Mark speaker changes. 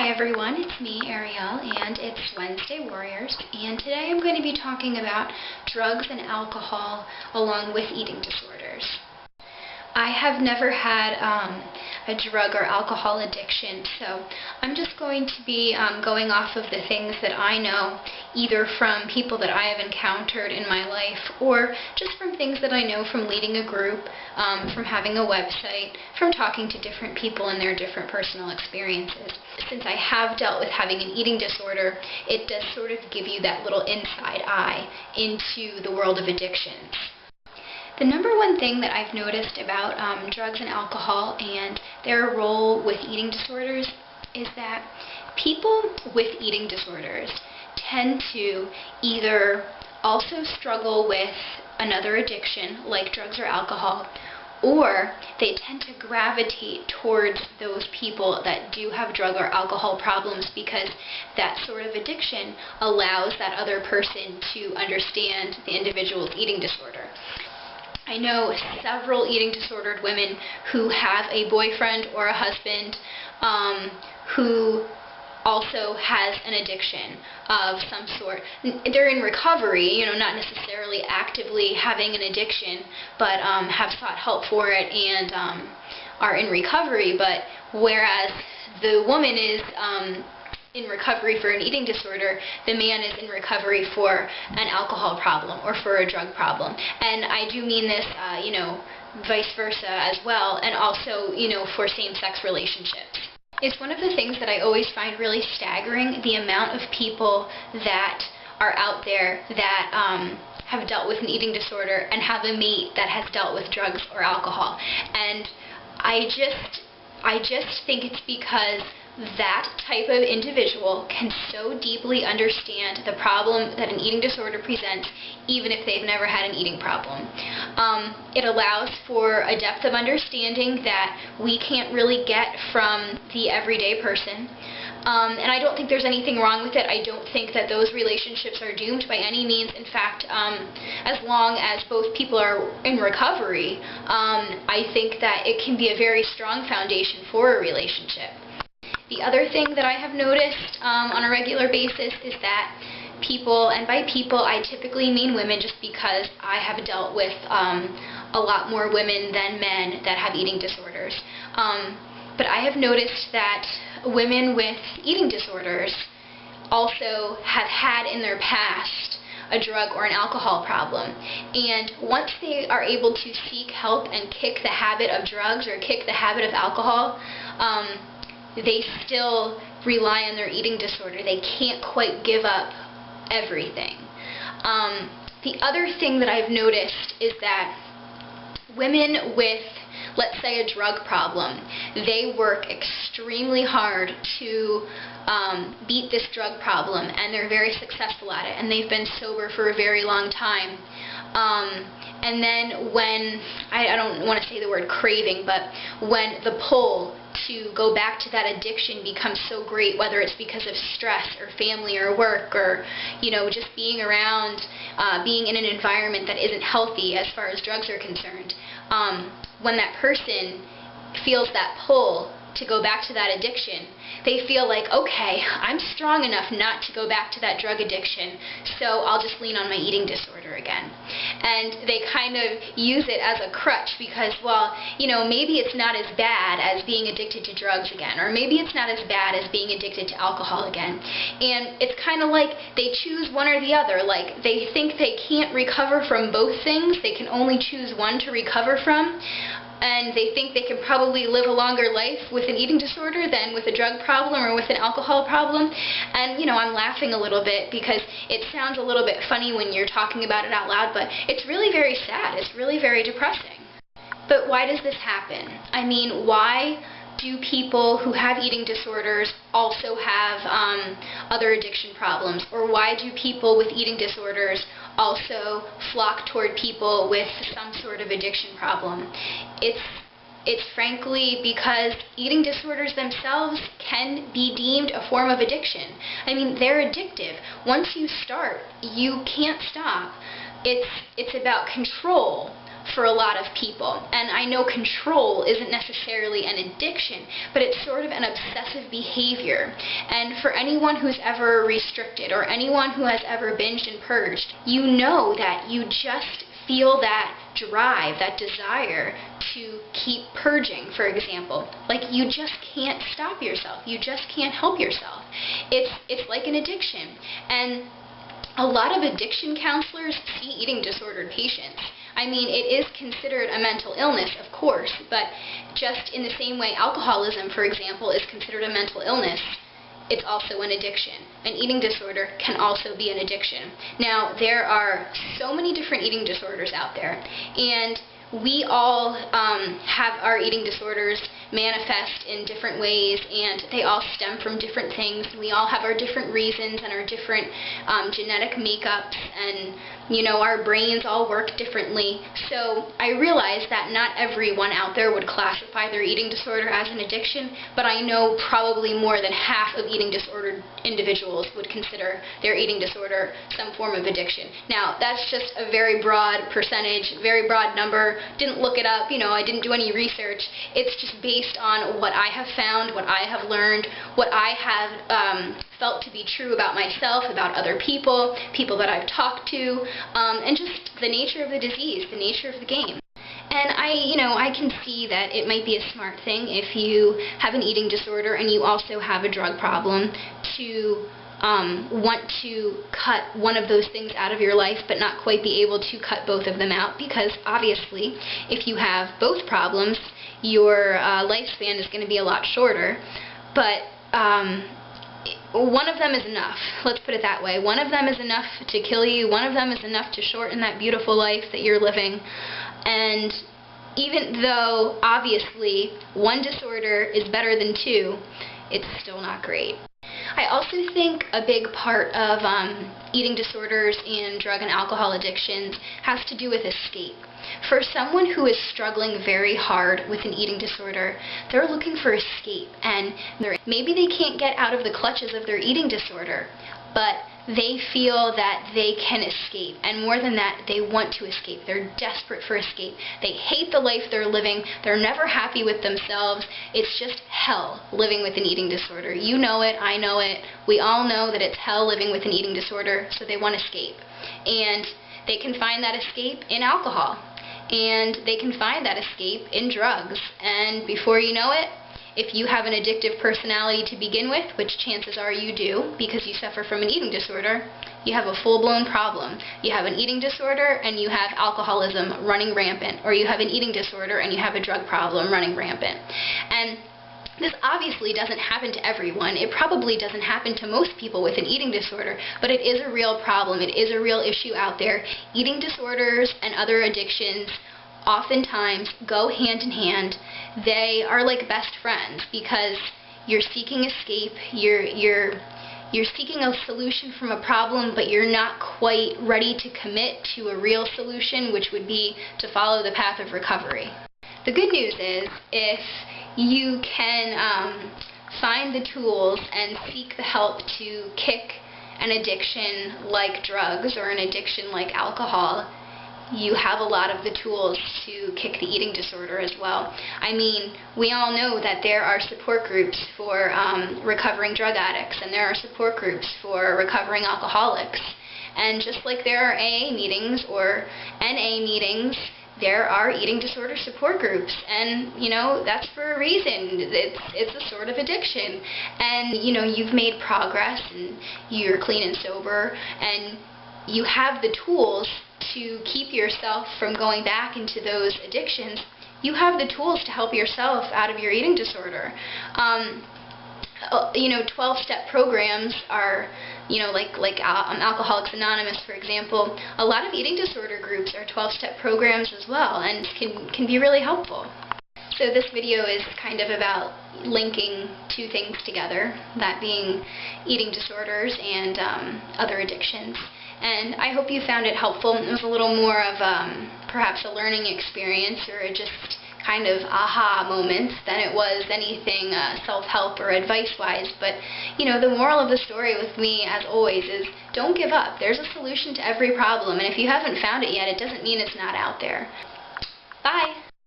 Speaker 1: Hi everyone, it's me, Arielle, and it's Wednesday Warriors, and today I'm going to be talking about drugs and alcohol along with eating disorders. I have never had a drug or alcohol addiction, so I'm just going to be going off of the things that I know, either from people that I have encountered in my life, or just from things that I know from leading a group, from having a website, from talking to different people and their different personal experiences. Since I have dealt with having an eating disorder, it does sort of give you that little inside eye into the world of addictions. The number one thing that I've noticed about drugs and alcohol and their role with eating disorders is that people with eating disorders tend to either also struggle with another addiction like drugs or alcohol, or they tend to gravitate towards those people that do have drug or alcohol problems because that sort of addiction allows that other person to understand the individual's eating disorder. I know several eating disordered women who have a boyfriend or a husband who also has an addiction of some sort. They're in recovery, not necessarily actively having an addiction, but have sought help for it and are in recovery. But whereas the woman is in recovery for an eating disorder, the man is in recovery for an alcohol problem or for a drug problem. And I do mean this, vice versa as well, and also, for same-sex relationships. It's one of the things that I always find really staggering, the amount of people that are out there that have dealt with an eating disorder and have a mate that has dealt with drugs or alcohol. And I just think it's because that type of individual can so deeply understand the problem that an eating disorder presents, even if they've never had an eating problem. It allows for a depth of understanding that we can't really get from the everyday person. And I don't think there's anything wrong with it. I don't think that those relationships are doomed by any means. In fact, as long as both people are in recovery, I think that it can be a very strong foundation for a relationship. The other thing that I have noticed on a regular basis is that people, and by people I typically mean women just because I have dealt with a lot more women than men that have eating disorders, but I have noticed that women with eating disorders also have had in their past a drug or an alcohol problem. And once they are able to seek help and kick the habit of drugs or kick the habit of alcohol, they still rely on their eating disorder. They can't quite give up everything. The other thing that I've noticed is that women with, let's say, a drug problem, they work extremely hard to beat this drug problem, and they're very successful at it, and they've been sober for a very long time. And then when, I don't want to say the word craving, but when the pull to go back to that addiction becomes so great, whether it's because of stress or family or work or, just being around, being in an environment that isn't healthy as far as drugs are concerned, when that person feels that pull to go back to that addiction, they feel like, okay, I'm strong enough not to go back to that drug addiction, so I'll just lean on my eating disorder again. And they kind of use it as a crutch because, well, maybe it's not as bad as being addicted to drugs again, or maybe it's not as bad as being addicted to alcohol again. And it's kind of like they choose one or the other. Like, they think they can't recover from both things. They can only choose one to recover from. And they think they can probably live a longer life with an eating disorder than with a drug problem or with an alcohol problem. And, I'm laughing a little bit because it sounds a little bit funny when you're talking about it out loud, but it's really very sad. It's really very depressing. But why does this happen? I mean, why do people who have eating disorders also have other addiction problems? Or why do people with eating disorders also flock toward people with some sort of addiction problem? It's frankly because eating disorders themselves can be deemed a form of addiction. I mean, they're addictive. Once you start, you can't stop. It's about control for a lot of people. And I know control isn't necessarily an addiction, but it's sort of an obsessive behavior. And for anyone who's ever restricted or anyone who has ever binged and purged, you know that you just feel that drive, that desire to keep purging, for example. Like, you just can't stop yourself. You just can't help yourself. It's like an addiction. And a lot of addiction counselors see eating disordered patients. I mean, it is considered a mental illness, of course, but just in the same way alcoholism, for example, is considered a mental illness, it's also an addiction. An eating disorder can also be an addiction. Now, there are so many different eating disorders out there, and we all have our eating disorders manifest in different ways, and they all stem from different things. We all have our different reasons and our different genetic makeups, and our brains all work differently. So I realize that not everyone out there would classify their eating disorder as an addiction, but I know probably more than half of eating disordered individuals would consider their eating disorder some form of addiction. Now, that's just a very broad percentage, very broad number. Didn't look it up, I didn't do any research. It's just based on what I have found, what I have learned, what I have felt to be true about myself, about other people, people that I've talked to, and just the nature of the disease, the nature of the game. And I can see that it might be a smart thing if you have an eating disorder and you also have a drug problem to want to cut one of those things out of your life but not quite be able to cut both of them out, because obviously if you have both problems, your lifespan is going to be a lot shorter. But one of them is enough. Let's put it that way. One of them is enough to kill you. One of them is enough to shorten that beautiful life that you're living. And even though, obviously, one disorder is better than two, it's still not great. I also think a big part of eating disorders and drug and alcohol addictions has to do with escape. For someone who is struggling very hard with an eating disorder, they're looking for escape, and maybe they can't get out of the clutches of their eating disorder, but they feel that they can escape, and more than that, they want to escape. They're desperate for escape. They hate the life they're living. They're never happy with themselves. It's just hell living with an eating disorder. You know it, I know it. We all know that it's hell living with an eating disorder, so they want escape. And they can find that escape in alcohol, and they can find that escape in drugs. And before you know it, if you have an addictive personality to begin with, which chances are you do because you suffer from an eating disorder, you have a full-blown problem. You have an eating disorder and you have alcoholism running rampant, or you have an eating disorder and you have a drug problem running rampant. And this obviously doesn't happen to everyone. It probably doesn't happen to most people with an eating disorder, but it is a real problem. It is a real issue out there. Eating disorders and other addictions oftentimes go hand in hand. They are like best friends because you're seeking escape, you're seeking a solution from a problem, but you're not quite ready to commit to a real solution, which would be to follow the path of recovery. The good news is, if you can find the tools and seek the help to kick an addiction like drugs or an addiction like alcohol, you have a lot of the tools to kick the eating disorder as well. I mean, we all know that there are support groups for recovering drug addicts, and there are support groups for recovering alcoholics. And just like there are AA meetings or NA meetings, there are eating disorder support groups, and that's for a reason. It's a sort of addiction, and you've made progress and you're clean and sober, and you have the tools to keep yourself from going back into those addictions. You have the tools to help yourself out of your eating disorder. 12-step programs are, like Alcoholics Anonymous, for example. A lot of eating disorder groups are 12-step programs as well, and can be really helpful. So this video is kind of about linking two things together, that being eating disorders and other addictions. And I hope you found it helpful. It was a little more of perhaps a learning experience, or just kind of aha moment, than it was anything self-help or advice-wise. But, the moral of the story with me, as always, is don't give up. There's a solution to every problem, and if you haven't found it yet, it doesn't mean it's not out there. Bye!